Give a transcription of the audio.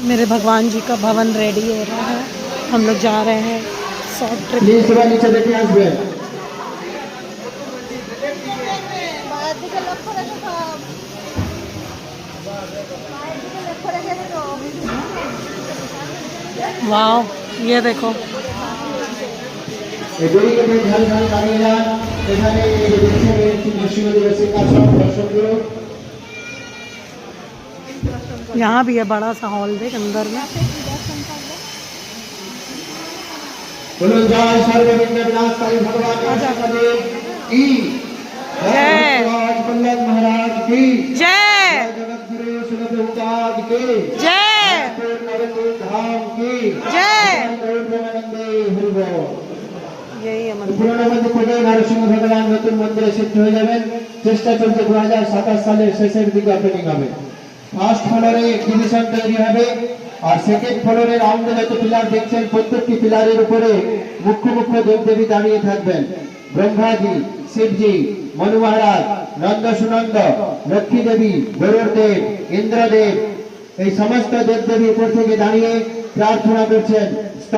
मेरे भगवान जी का भवन रेडी हो रहा है। हम लोग जा रहे हैं शॉर्ट ट्रिप। प्लीज सबाई नीचे देखে আসবেন। वाओ, ये देखो। এই ব্যারিকেডে ঢাল ঢাল দাঁড়িয়ে যান। এখানে এই যে দেখছেন এই শিশু দিবসের কাজ দর্শকগুলো। यहाँ भी है बड़ा सा हॉल देख अंदर में। बोलो जय सर्वविघ्न विनाशकारी भगवान महादेव की जय। राजपल्लव महाराज की जय जगत गुरु सुनदेवताज की जय नवकुल धाम की जय। प्रेमानंदे हरि बोल। यही है मंदिर। পুরনো মন্দির থেকে নরসিংহ ভগবান নতুন মন্দিরে শিফট হয়ে যাবেন। চেষ্টা চলছে 2027 সালের শেষের দিকে ওপেনিং হবে। ফার্স্ট ফ্লোরে এক্সিবিশন তৈরি হবে আর সেকেন্ড ফ্লোরের রাউন্ডে যত পিলার দেখছেন প্রত্যেকটি পিলারের উপরে মুখ্য মুখ্য দেবদেবী দাঁড়িয়ে থাকবেন। ব্রহ্মাজি, শিবজি, মনু মহারাজ, নন্দ সুনন্দ, লক্ষ্মী দেবী, গরুড় দেব, ইন্দ্রদেব এই সমস্ত দেবদেবী উপর থেকে দাঁড়িয়ে প্রার্থনা করছেন